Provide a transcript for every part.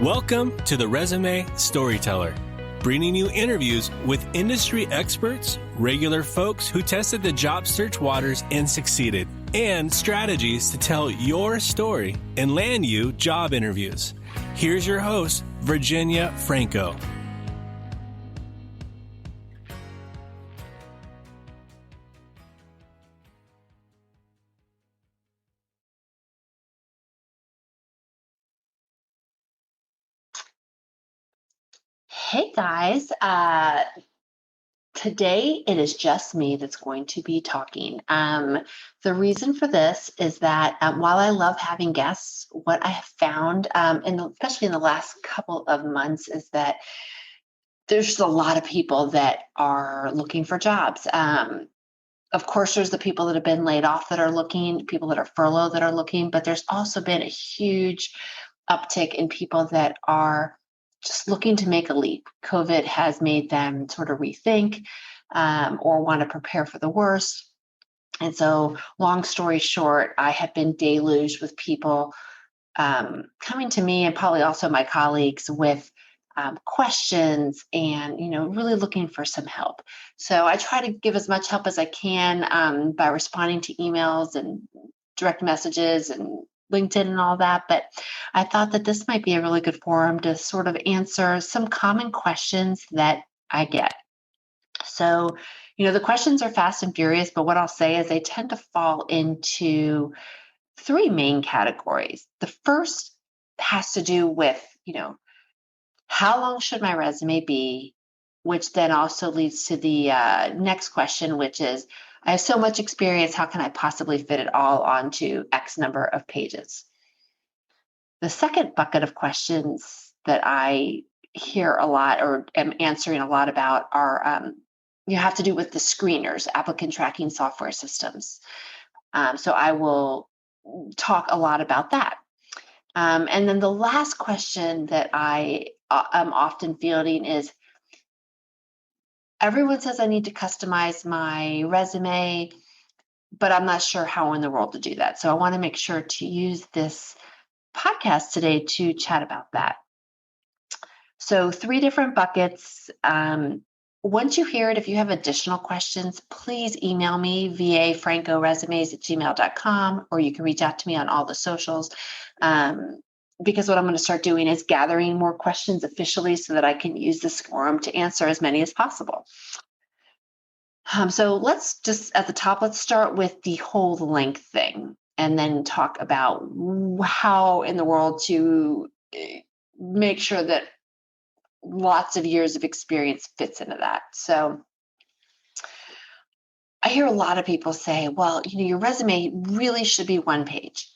Welcome to the Resume Storyteller, bringing you interviews with industry experts, regular folks who tested the job search waters and succeeded, and strategies to tell your story and land you job interviews. Here's your host, Virginia Franco. Hey guys, today it is just me that's going to be talking. The reason for this is that while I love having guests, what I have found, especially in the last couple of months, is that there's just a lot of people that are looking for jobs. Of course, there's the people that have been laid off that are looking, people that are furloughed that are looking, but there's also been a huge uptick in people that are just looking to make a leap. COVID has made them sort of rethink or want to prepare for the worst. And so, long story short, I have been deluged with people coming to me and probably also my colleagues with questions and, really looking for some help. So I try to give as much help as I can by responding to emails and direct messages and LinkedIn and all that. But I thought that this might be a really good forum to sort of answer some common questions that I get. So, the questions are fast and furious, but what I'll say is they tend to fall into three main categories. The first has to do with, how long should my resume be? Which then also leads to the next question, which is, I have so much experience, how can I possibly fit it all onto X number of pages? The second bucket of questions that I hear a lot or am answering a lot about are have to do with the screeners, applicant tracking software systems. So I will talk a lot about that. And then the last question that I am often fielding is, everyone says I need to customize my resume, but I'm not sure how in the world to do that. So I want to make sure to use this podcast today to chat about that. So 3 different buckets. Once you hear it, if you have additional questions, please email me, vafrancoresumes@gmail.com, or you can reach out to me on all the socials. Because what I'm going to start doing is gathering more questions officially so that I can use this forum to answer as many as possible. So let's just, at the top, let's start with the whole length thing and then talk about how in the world to make sure that lots of years of experience fits into that. So I hear a lot of people say, well, your resume really should be 1 page.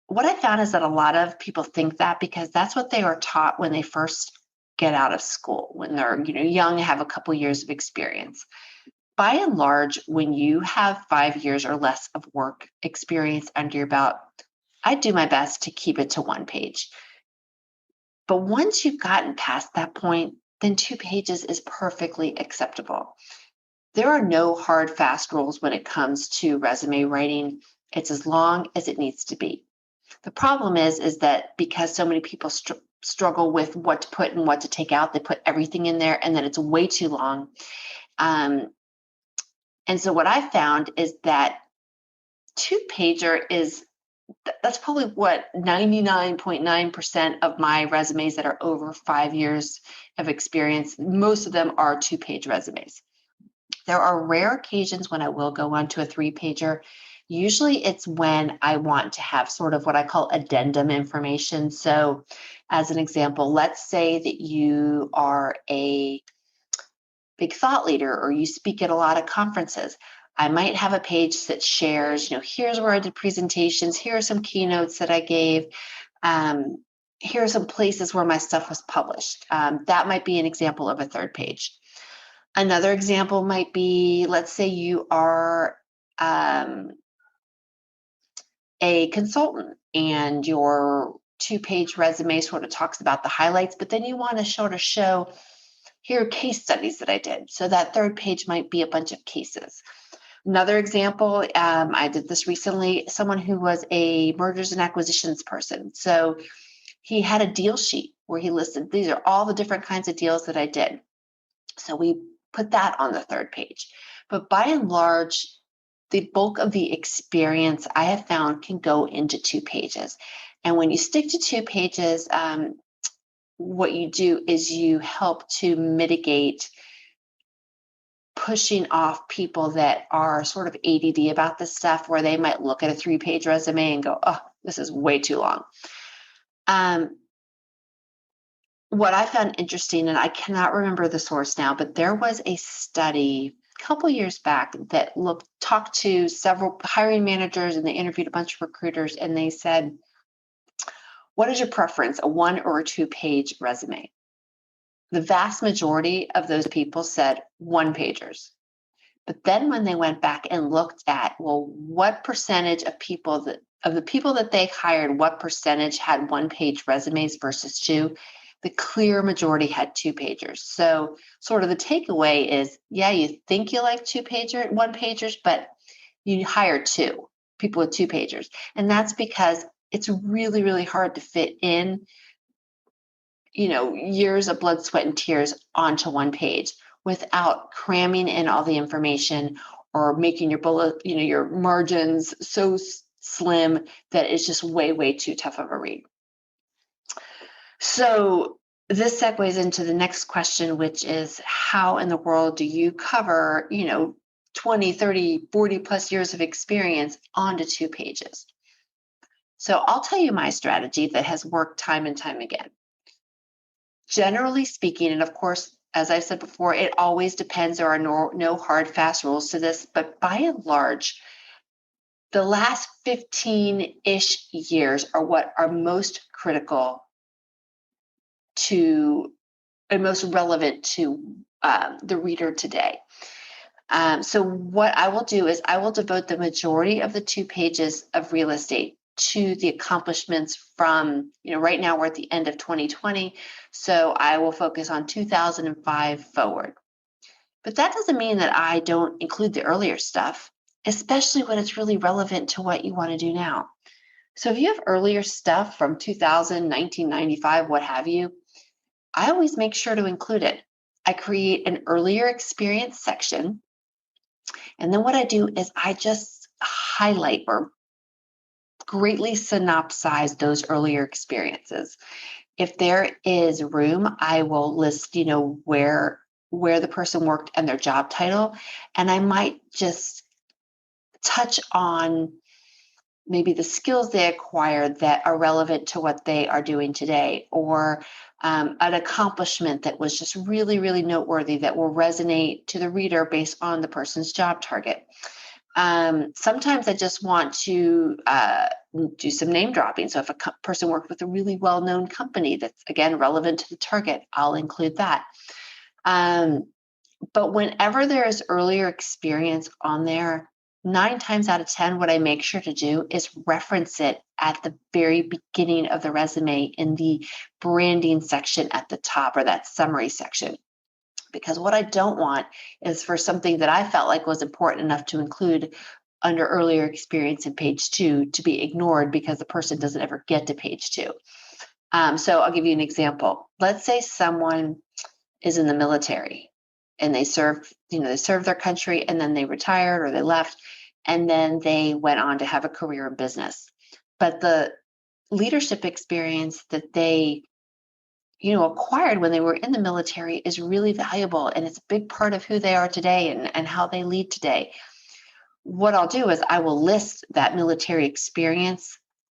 What I found is that a lot of people think that because that's what they are taught when they first get out of school, when they're young, have a couple years of experience. By and large, when you have 5 years or less of work experience under your belt, I do my best to keep it to 1 page. But once you've gotten past that point, then 2 pages is perfectly acceptable. There are no hard, fast rules when it comes to resume writing. It's as long as it needs to be. The problem is that because so many people struggle with what to put and what to take out, they put everything in there and then it's way too long. And so what I found is that 2-pager that's probably what 99.9% of my resumes that are over 5 years of experience, most of them are 2-page resumes. There are rare occasions when I will go on to a 3-pager. Usually it's when I want to have sort of what I call addendum information. So as an example, let's say that you are a big thought leader or you speak at a lot of conferences. I might have a page that shares, here's where I did presentations, here are some keynotes that I gave, here are some places where my stuff was published. That might be an example of a 3rd page. Another example might be, let's say you are a consultant and your 2-page resume sort of talks about the highlights, but then you want to sort of show, here are case studies that I did. So that 3rd page might be a bunch of cases. Another example, I did this recently, someone who was a mergers and acquisitions person. So he had a deal sheet where he listed, these are all the different kinds of deals that I did. So we put that on the third page. But by and large, the bulk of the experience I have found can go into 2 pages. And when you stick to 2 pages, what you do is you help to mitigate pushing off people that are sort of ADD about this stuff, where they might look at a 3-page resume and go, oh, this is way too long. What I found interesting, and I cannot remember the source now, but there was a study a couple years back that talked to several hiring managers, and they interviewed a bunch of recruiters, and they said, what is your preference, a 1 or a 2-page resume? The vast majority of those people said 1-pagers. But then when they went back and looked at, well, what percentage of the people that they hired, what percentage had 1-page resumes versus 2? The clear majority had 2-pagers. So sort of the takeaway is, yeah, you think you like 1-pagers, but you hire 2 people with 2-pagers. And that's because it's really, really hard to fit in, years of blood, sweat, and tears onto 1 page without cramming in all the information or making your margins so slim that it's just way, way too tough of a read. So this segues into the next question, which is, how in the world do you cover, 20, 30, 40 plus years of experience onto 2 pages? So I'll tell you my strategy that has worked time and time again. Generally speaking, and of course, as I've said before, it always depends. There are no hard, fast rules to this, but by and large, the last 15-ish years are what are most critical to and most relevant to the reader today. So what I will do is I will devote the majority of the 2 pages of real estate to the accomplishments from, right now we're at the end of 2020. So I will focus on 2005 forward. But that doesn't mean that I don't include the earlier stuff, especially when it's really relevant to what you want to do now. So if you have earlier stuff from 2000, 1995, what have you, I always make sure to include it. I create an earlier experience section. And then what I do is I just highlight or greatly synopsize those earlier experiences. If there is room, I will list, where the person worked and their job title. And I might just touch on maybe the skills they acquired that are relevant to what they are doing today, or an accomplishment that was just really, really noteworthy that will resonate to the reader based on the person's job target. Sometimes I just want to do some name dropping. So if a person worked with a really well-known company that's, again, relevant to the target, I'll include that. But whenever there is earlier experience on there, 9 times out of 10, what I make sure to do is reference it at the very beginning of the resume in the branding section at the top, or that summary section. Because what I don't want is for something that I felt like was important enough to include under earlier experience in page 2 to be ignored because the person doesn't ever get to page 2. So I'll give you an example. Let's say someone is in the military and they served their country, and then they retired or they left, and then they went on to have a career in business. But the leadership experience that they acquired when they were in the military is really valuable, and it's a big part of who they are today and how they lead today. What I'll do is I will list that military experience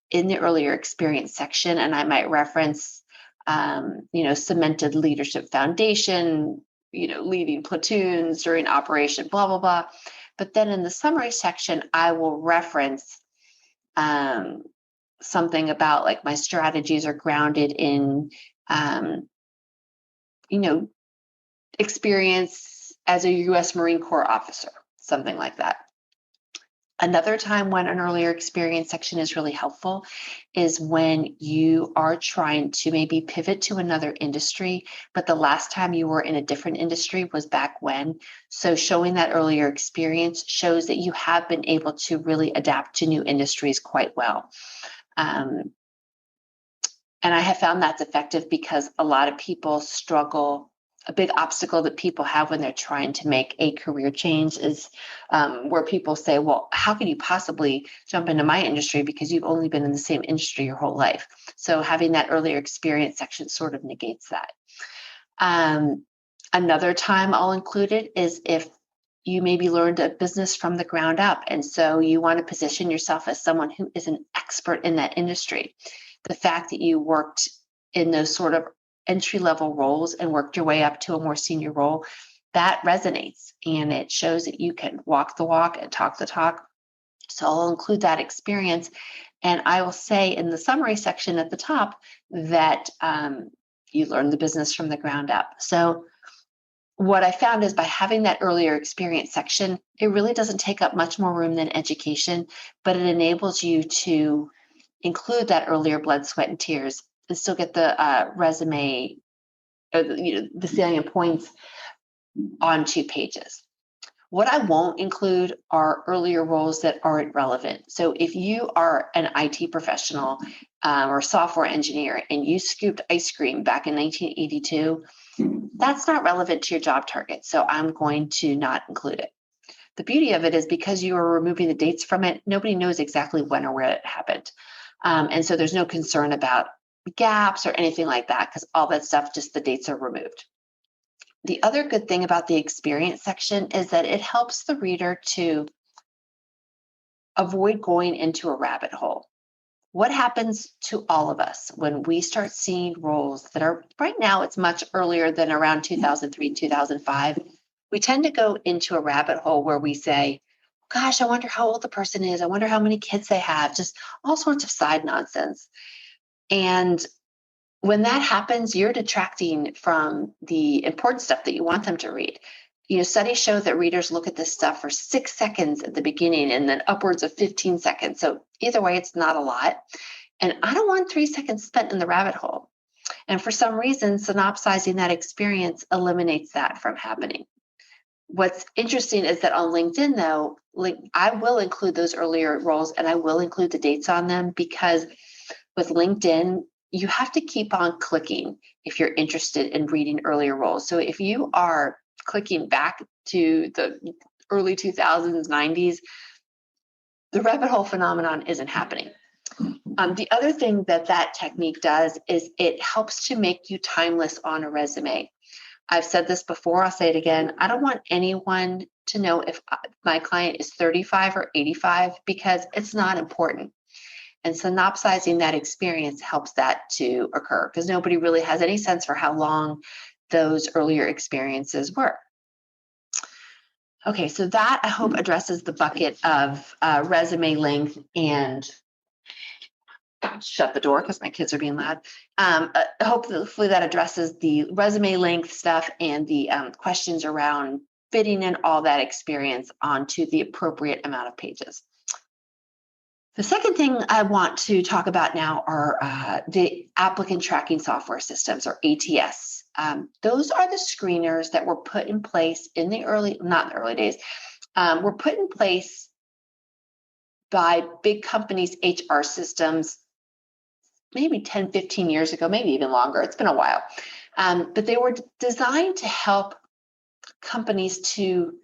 in the earlier experience section, and I might reference, cemented leadership foundation, leading platoons during operation, blah, blah, blah. But then in the summary section, I will reference something about like my strategies are grounded in experience as a U.S. Marine Corps officer, something like that. Another time when an earlier experience section is really helpful is when you are trying to maybe pivot to another industry, but the last time you were in a different industry was back when. So showing that earlier experience shows that you have been able to really adapt to new industries quite well. And I have found that's effective because a lot of people struggle. A big obstacle that people have when they're trying to make a career change is where people say, well, how can you possibly jump into my industry because you've only been in the same industry your whole life? So having that earlier experience section sort of negates that. Another time I'll include it is if you maybe learned a business from the ground up. And so you want to position yourself as someone who is an expert in that industry. The fact that you worked in those sort of entry-level roles and worked your way up to a more senior role, that resonates, and it shows that you can walk the walk and talk the talk. So I'll include that experience. And I will say in the summary section at the top that you learned the business from the ground up. So what I found is by having that earlier experience section, it really doesn't take up much more room than education, but it enables you to include that earlier blood, sweat, and tears and still get the resume or the salient points on 2 pages. What I won't include are earlier roles that aren't relevant. So if you are an IT professional or software engineer and you scooped ice cream back in 1982, that's not relevant to your job target. So I'm going to not include it. The beauty of it is because you are removing the dates from it, nobody knows exactly when or where it happened. And so there's no concern about gaps or anything like that because all that stuff, just the dates are removed. The other good thing about the experience section is that it helps the reader to avoid going into a rabbit hole. What happens to all of us when we start seeing roles that are right now, it's much earlier than around 2003, 2005. We tend to go into a rabbit hole where we say, gosh, I wonder how old the person is. I wonder how many kids they have, just all sorts of side nonsense. And when that happens, you're detracting from the important stuff that you want them to read. Studies show that readers look at this stuff for 6 seconds at the beginning and then upwards of 15 seconds. So either way, it's not a lot. And I don't want 3 seconds spent in the rabbit hole. And for some reason, synopsizing that experience eliminates that from happening. What's interesting is that on LinkedIn, though, I will include those earlier roles and I will include the dates on them because with LinkedIn, you have to keep on clicking if you're interested in reading earlier roles. So if you are clicking back to the early 2000s, 90s, the rabbit hole phenomenon isn't happening. The other thing that technique does is it helps to make you timeless on a resume. I've said this before, I'll say it again. I don't want anyone to know if my client is 35 or 85 because it's not important. And synopsizing that experience helps that to occur because nobody really has any sense for how long those earlier experiences were. Okay, so that I hope addresses the bucket of resume length and shut the door because my kids are being loud. Hopefully that addresses the resume length stuff and the questions around fitting in all that experience onto the appropriate amount of pages. The second thing I want to talk about now are the Applicant Tracking Software systems, or ATS. Those are the screeners that were put in place in the early, not in the early days, were put in place by big companies' HR systems maybe 10, 15 years ago, maybe even longer. It's been a while. But they were designed to help companies to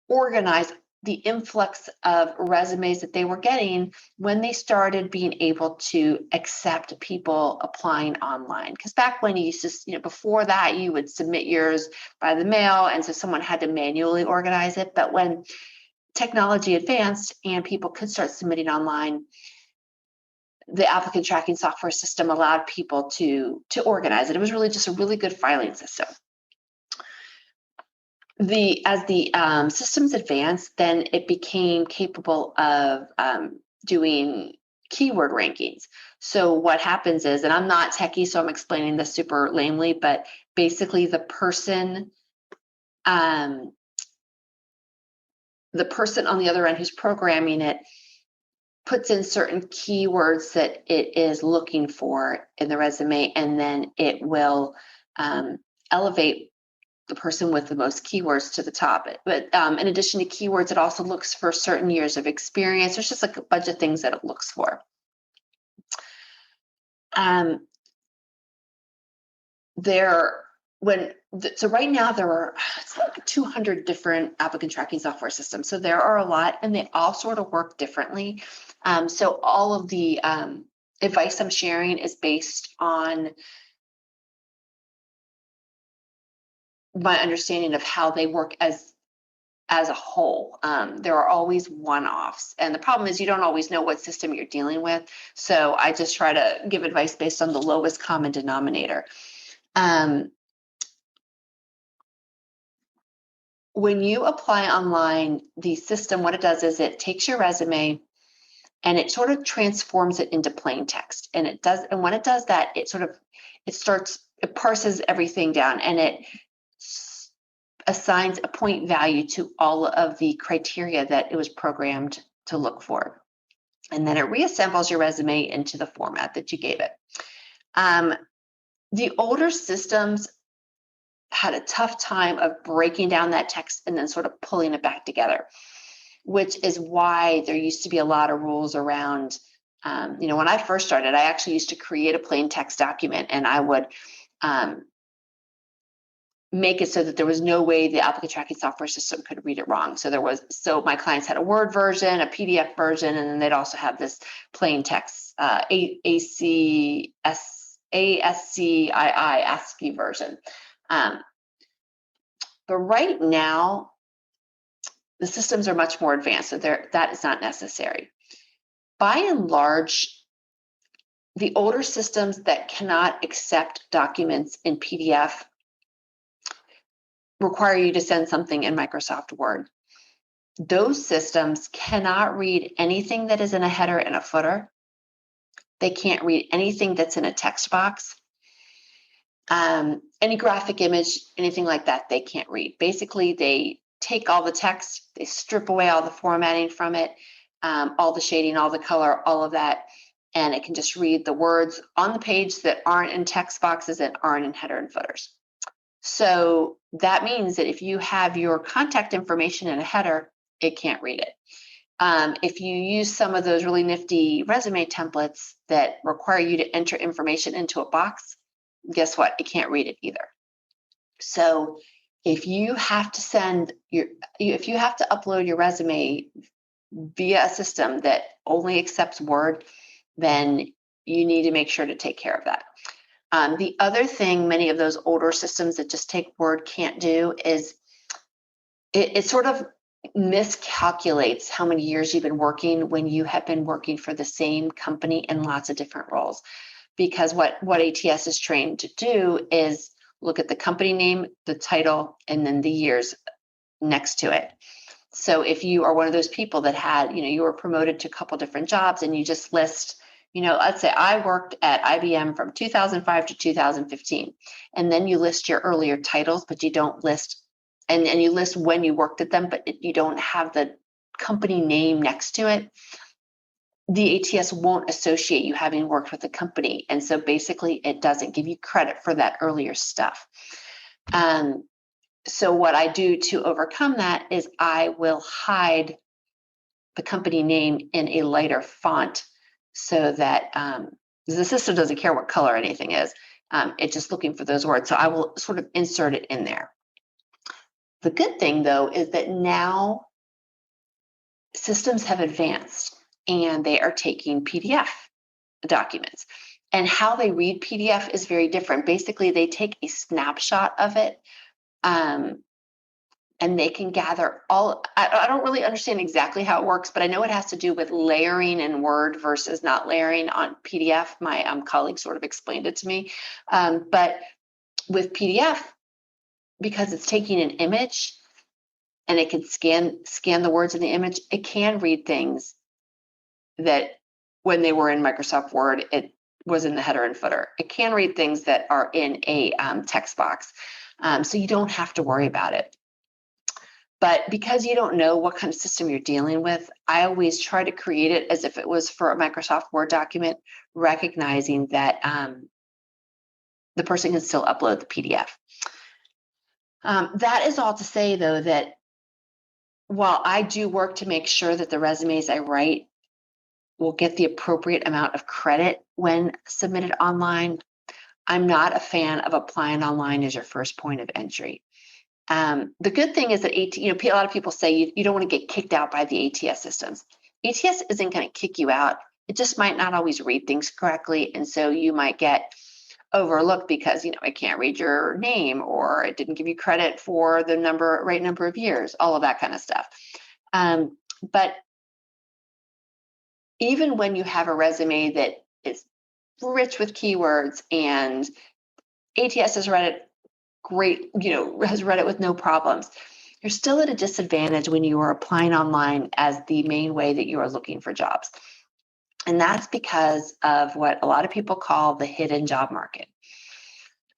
organize the influx of resumes that they were getting when they started being able to accept people applying online. Because back when you used to, before that, you would submit yours by the mail, and so someone had to manually organize it. But when technology advanced and people could start submitting online, the applicant tracking software system allowed people to organize it. It was really just a really good filing system. As the systems advanced, then it became capable of doing keyword rankings. So what happens is, and I'm not techie, so I'm explaining this super lamely, but basically the person on the other end who's programming it puts in certain keywords that it is looking for in the resume, and then it will elevate the person with the most keywords to the top. But in addition to keywords, it also looks for certain years of experience. There's just like a bunch of things that it looks for. so right now there are it's like 200 different applicant tracking software systems. So there are a lot, and they all sort of work differently. So all of the advice I'm sharing is based on my understanding of how they work as a whole. There are always one-offs, and the problem is you don't always know what system you're dealing with. So I just try to give advice based on the lowest common denominator. When you apply online, the system, what it does is it takes your resume and it sort of transforms it into plain text. And when it does that, it parses everything down, and it assigns a point value to all of the criteria that it was programmed to look for. And then it reassembles your resume into the format that you gave it. The older systems had a tough time of breaking down that text and then sort of pulling it back together, which is why there used to be a lot of rules around, when I first started, I actually used to create a plain text document, and I would make it so that there was no way the applicant tracking software system could read it wrong. So my clients had a Word version, a PDF version, and then they'd also have this plain text, ASCII ASCII version. But right now, the systems are much more advanced, so that is not necessary. By and large, the older systems that cannot accept documents in PDF require you to send something in Microsoft Word. Those systems cannot read anything that is in a header and a footer. They can't read anything that's in a text box. Any graphic image, anything like that, they can't read. Basically, they take all the text, they strip away all the formatting from it, all the shading, all the color, all of that, and it can just read the words on the page that aren't in text boxes and aren't in header and footers. So that means that if you have your contact information in a header, it can't read it. If you use some of those really nifty resume templates that require you to enter information into a box, guess what? It can't read it either. So if you have to upload your resume via a system that only accepts Word, then you need to make sure to take care of that. The other thing many of those older systems that just take Word can't do is it sort of miscalculates how many years you've been working when you have been working for the same company in lots of different roles. Because what ATS is trained to do is look at the company name, the title, and then the years next to it. So if you are one of those people that had, you were promoted to a couple different jobs and you just list, let's say I worked at IBM from 2005 to 2015, and then you list your earlier titles, but you don't list, and you list when you worked at them, but you don't have the company name next to it. The ATS won't associate you having worked with the company. And so basically it doesn't give you credit for that earlier stuff. So what I do to overcome that is I will hide the company name in a lighter font so that the system doesn't care what color anything is. It's just looking for those words. So I will sort of insert it in there. The good thing, though, is that now systems have advanced and they are taking PDF documents. And how they read PDF is very different. Basically, they take a snapshot of it and they can gather I don't really understand exactly how it works, but I know it has to do with layering in Word versus not layering on PDF. My colleague sort of explained it to me. But with PDF, because it's taking an image and it can scan the words in the image, it can read things that when they were in Microsoft Word, it was in the header and footer. It can read things that are in a text box. So you don't have to worry about it. But because you don't know what kind of system you're dealing with, I always try to create it as if it was for a Microsoft Word document, recognizing that the person can still upload the PDF. That is all to say, though, that while I do work to make sure that the resumes I write will get the appropriate amount of credit when submitted online, I'm not a fan of applying online as your first point of entry. The good thing is that a lot of people say you don't want to get kicked out by the ATS systems. ATS isn't going to kick you out. It just might not always read things correctly. And so you might get overlooked because, it can't read your name, or it didn't give you credit for the right number of years, all of that kind of stuff. But even when you have a resume that is rich with keywords and ATS has read it great, has read it with no problems, you're still at a disadvantage when you are applying online as the main way that you are looking for jobs. And that's because of what a lot of people call the hidden job market.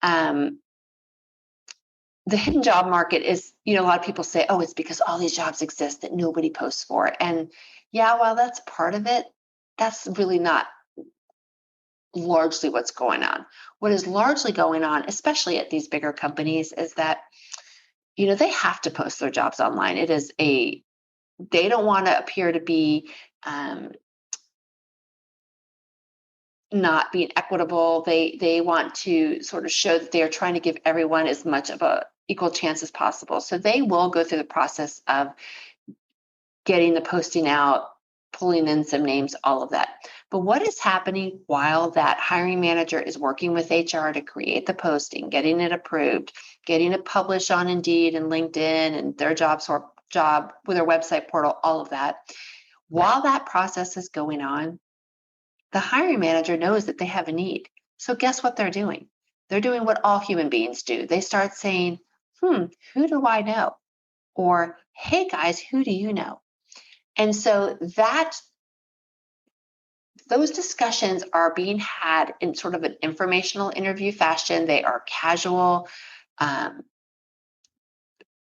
The hidden job market is, a lot of people say, oh, it's because all these jobs exist that nobody posts for. And yeah, while that's part of it, that's really not largely what's going on. What is largely going on, especially at these bigger companies, is that, they have to post their jobs online. They don't want to appear to be not being equitable. They want to sort of show that they are trying to give everyone as much of a equal chance as possible. So they will go through the process of getting the posting out, pulling in some names, all of that. But what is happening while that hiring manager is working with HR to create the posting, getting it approved, getting it published on Indeed and LinkedIn and their job with their website portal, all of that. While that process is going on, the hiring manager knows that they have a need. So guess what they're doing? They're doing what all human beings do. They start saying, who do I know? Or, hey guys, who do you know? And so those discussions are being had in sort of an informational interview fashion. They are casual.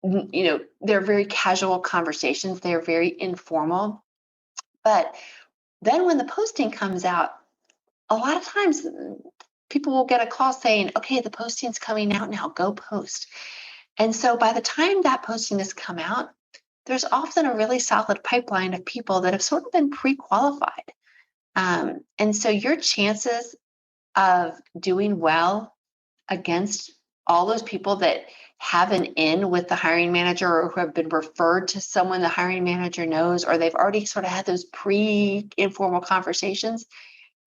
They're very casual conversations. They're very informal. But then when the posting comes out, a lot of times people will get a call saying, okay, the posting's coming out now, go post. And so by the time that posting has come out, there's often a really solid pipeline of people that have sort of been pre-qualified. And so your chances of doing well against all those people that have an in with the hiring manager or who have been referred to someone the hiring manager knows, or they've already sort of had those pre-informal conversations,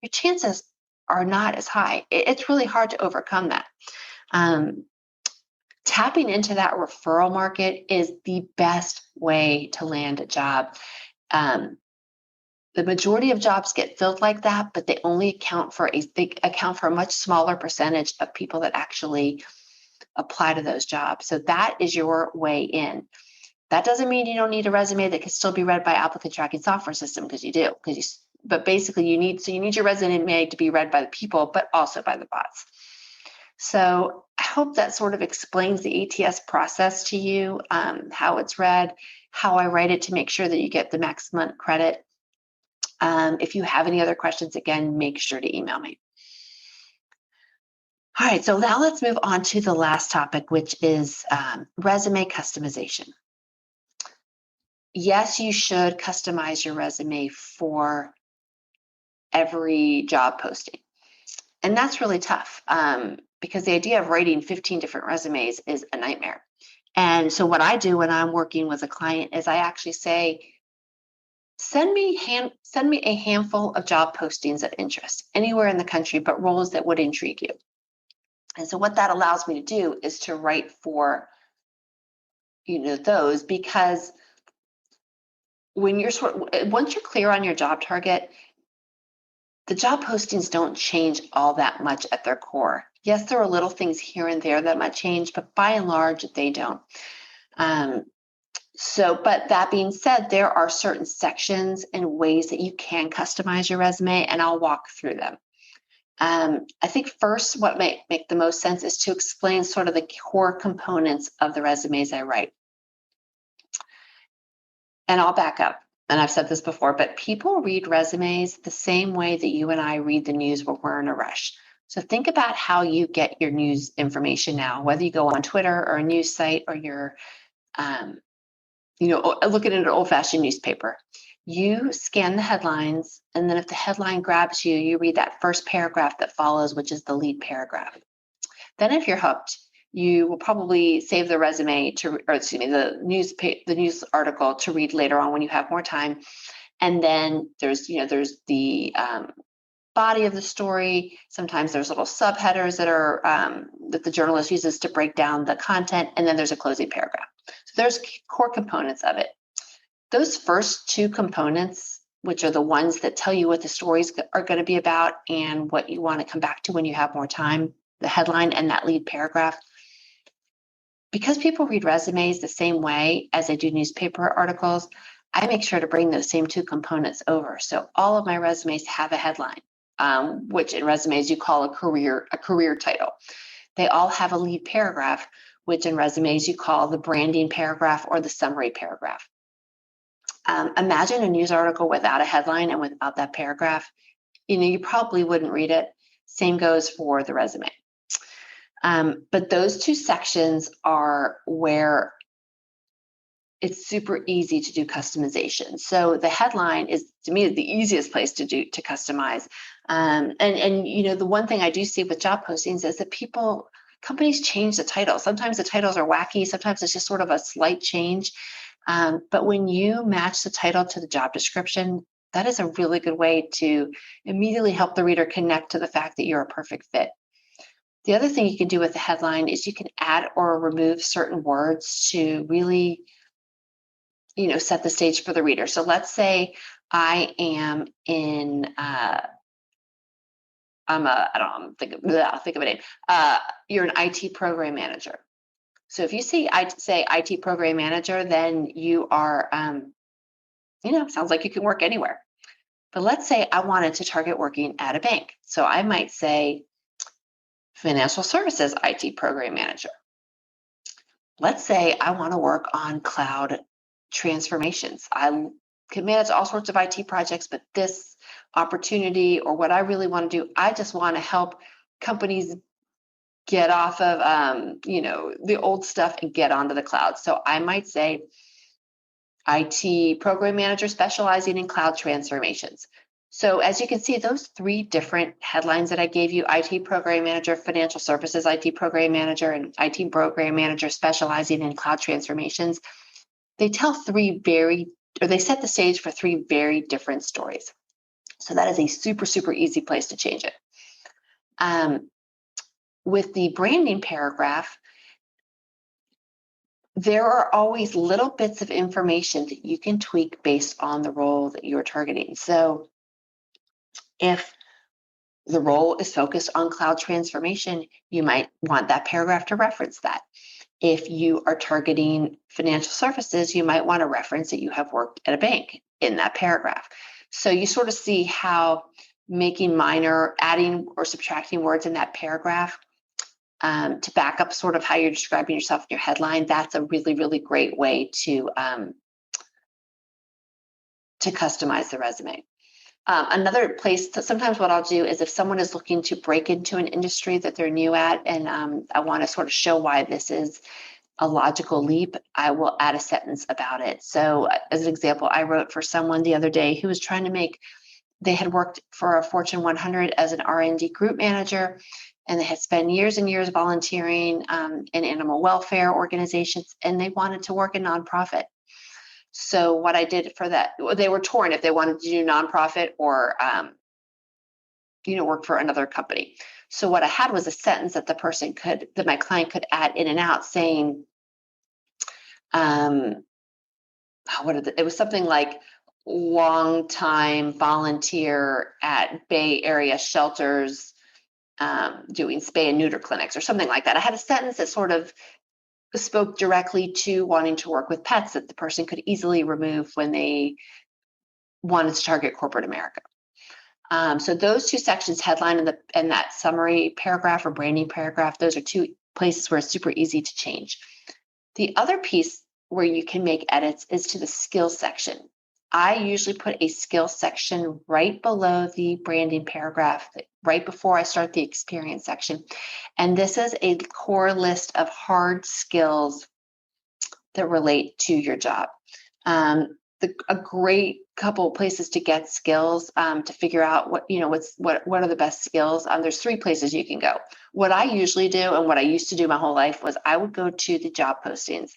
your chances are not as high. It's really hard to overcome that. Tapping into that referral market is the best way to land a job. The majority of jobs get filled like that, but they only account for a much smaller percentage of people that actually apply to those jobs. So that is your way in. That doesn't mean you don't need a resume that can still be read by Applicant Tracking Software system, because you do. But basically you need your resume to be read by the people, but also by the bots. So I hope that sort of explains the ATS process to you, how it's read, how I write it to make sure that you get the maximum credit. If you have any other questions, again, make sure to email me. All right, so now let's move on to the last topic, which is resume customization. Yes, you should customize your resume for every job posting. And that's really tough because the idea of writing 15 different resumes is a nightmare. And so what I do when I'm working with a client is I actually say, send me a handful of job postings of interest anywhere in the country, but roles that would intrigue you. And so what that allows me to do is to write for, those, because when once you're clear on your job target, the job postings don't change all that much at their core. Yes, there are little things here and there that might change, but by and large, they don't. But that being said, there are certain sections and ways that you can customize your resume, and I'll walk through them. I think first, what might make the most sense is to explain sort of the core components of the resumes I write. And I'll back up. And I've said this before, but people read resumes the same way that you and I read the news when we're in a rush. So think about how you get your news information now, whether you go on Twitter or a news site or you're, looking at an old-fashioned newspaper. You scan the headlines, and then if the headline grabs you, you read that first paragraph that follows, which is the lead paragraph. Then if you're hooked, you will probably save the resume the news article to read later on when you have more time. And then there's the body of the story. Sometimes there's little subheaders that are that the journalist uses to break down the content, and then there's a closing paragraph. So there's core components of it. Those first two components, which are the ones that tell you what the stories are going to be about and what you want to come back to when you have more time, the headline and that lead paragraph, because people read resumes the same way as they do newspaper articles, I make sure to bring those same two components over. So all of my resumes have a headline, which in resumes you call a career title. They all have a lead paragraph, which in resumes you call the branding paragraph or the summary paragraph. Imagine a news article without a headline and without that paragraph. You probably wouldn't read it. Same goes for the resume. But those two sections are where it's super easy to do customization. So the headline is, to me, the easiest place to customize. And the one thing I do see with job postings is that companies change the title. Sometimes the titles are wacky. Sometimes it's just sort of a slight change. But when you match the title to the job description, that is a really good way to immediately help the reader connect to the fact that you're a perfect fit. The other thing you can do with the headline is you can add or remove certain words to really, set the stage for the reader. So let's say I am in, I'll think of a name. You're an IT program manager. So if you say IT program manager, then you are, sounds like you can work anywhere. But let's say I wanted to target working at a bank. So I might say financial services IT program manager. Let's say I want to work on cloud transformations. I can manage all sorts of IT projects, but this opportunity or what I really want to do, I just want to help companies get off of, the old stuff and get onto the cloud. So I might say IT program manager specializing in cloud transformations. So as you can see, those three different headlines that I gave you, IT program manager, financial services IT program manager, and IT program manager specializing in cloud transformations, they set the stage for three very different stories. So that is a super, super easy place to change it. With the branding paragraph, there are always little bits of information that you can tweak based on the role that you're targeting. So if the role is focused on cloud transformation, you might want that paragraph to reference that. If you are targeting financial services, you might want to reference that you have worked at a bank in that paragraph. So you sort of see how making minor, adding or subtracting words in that paragraph to back up sort of how you're describing yourself in your headline, that's a really, really great way to customize the resume. Another place, sometimes what I'll do is if someone is looking to break into an industry that they're new at, and I want to sort of show why this is a logical leap, I will add a sentence about it. So as an example, I wrote for someone the other day who was trying to they had worked for a Fortune 100 as an R&D group manager, and they had spent years and years volunteering in animal welfare organizations, and they wanted to work in nonprofit. So what I did for that, they were torn if they wanted to do nonprofit or, work for another company. So what I had was a sentence that my client could add in and out saying, it was something like long time volunteer at Bay Area shelters, doing spay and neuter clinics or something like that. I had a sentence that sort of spoke directly to wanting to work with pets that the person could easily remove when they wanted to target corporate America. So those two sections, headline and that summary paragraph or branding paragraph, those are two places where it's super easy to change. The other piece where you can make edits is to the skills section. I usually put a skills section right below the branding paragraph, right before I start the experience section. And this is a core list of hard skills that relate to your job. a great couple places to get skills, to figure out what are the best skills. There's 3 places you can go. What I usually do, and what I used to do my whole life, was I would go to the job postings.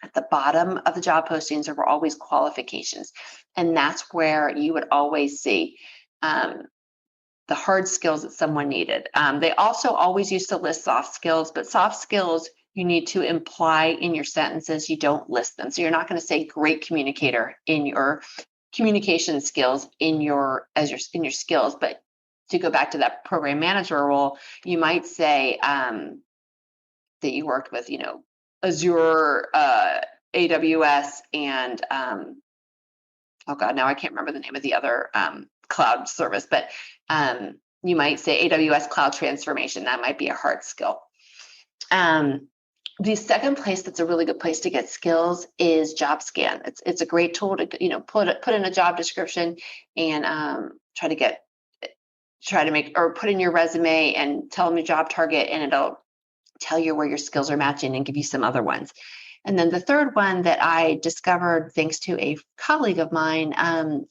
At the bottom of the job postings, there were always qualifications, and that's where you would always see the hard skills that someone needed. They also always used to list soft skills, but soft skills you need to imply in your sentences. You don't list them. So you're not going to say great communicator in your communication skills in your skills. But to go back to that program manager role, you might say that you worked with, Azure, AWS, and oh God, now I can't remember the name of the other cloud service, but you might say AWS cloud transformation. That might be a hard skill. The second place that's a really good place to get skills is JobScan. It's a great tool to put in a job description and try to make, or put in your resume and tell them your job target, and it'll tell you where your skills are matching and give you some other ones. And then the third one that I discovered thanks to a colleague of mine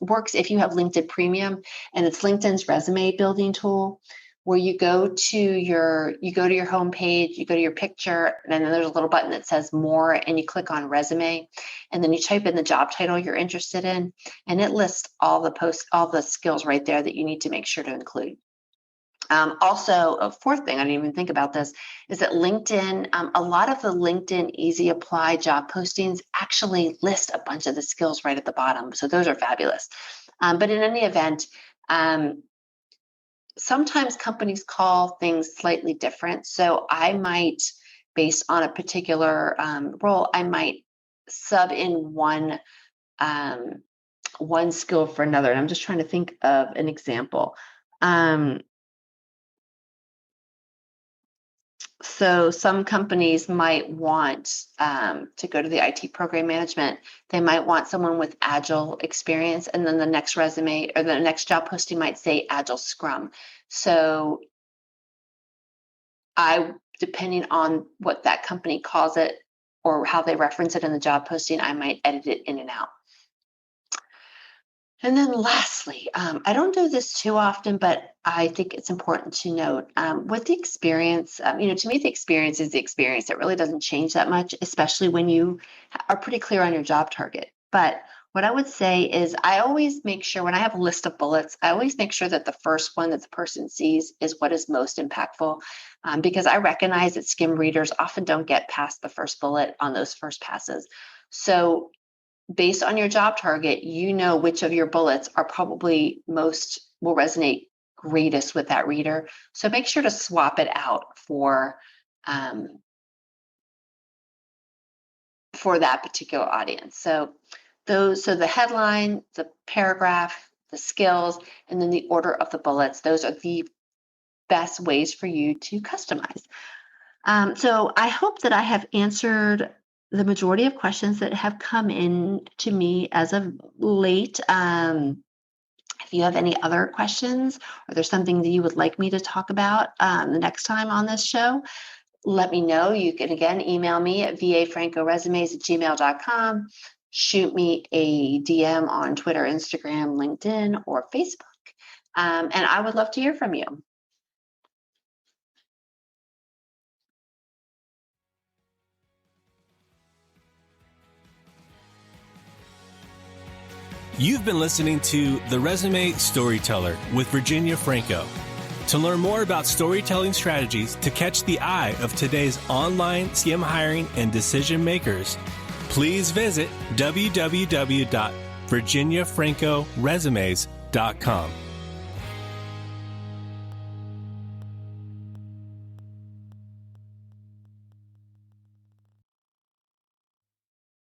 works if you have LinkedIn Premium, and it's LinkedIn's resume building tool, where you go to your homepage, you go to your picture, and then there's a little button that says more, and you click on resume, and then you type in the job title you're interested in, and it lists all the skills right there that you need to make sure to include. Also, a fourth thing, I didn't even think about this, is that LinkedIn, a lot of the LinkedIn Easy Apply job postings actually list a bunch of the skills right at the bottom. So those are fabulous. But in any event, sometimes companies call things slightly different. So I might, based on a particular role, I might sub in one skill for another. And I'm just trying to think of an example. So some companies might want to go to the IT program management. They might want someone with Agile experience, and then the next resume or the next job posting might say Agile Scrum. So depending on what that company calls it or how they reference it in the job posting, I might edit it in and out. And then lastly, I don't do this too often, but I think it's important to note with the experience, to me, the experience is the experience. It really doesn't change that much, especially when you are pretty clear on your job target. But what I would say is I always make sure when I have a list of bullets, I always make sure that the first one that the person sees is what is most impactful, because I recognize that skim readers often don't get past the first bullet on those first passes. So based on your job target, which of your bullets are probably will resonate greatest with that reader. So make sure to swap it out for that particular audience. So the headline, the paragraph, the skills, and then the order of the bullets, those are the best ways for you to customize. So I hope that I have answered the majority of questions that have come in to me as of late. If you have any other questions, or there's something that you would like me to talk about the next time on this show, let me know. You can, again, email me at vafrancoresumes@gmail.com. Shoot me a DM on Twitter, Instagram, LinkedIn, or Facebook. And I would love to hear from you. You've been listening to The Resume Storyteller with Virginia Franco. To learn more about storytelling strategies to catch the eye of today's online skim hiring and decision makers, please visit www.virginiafrancoresumes.com.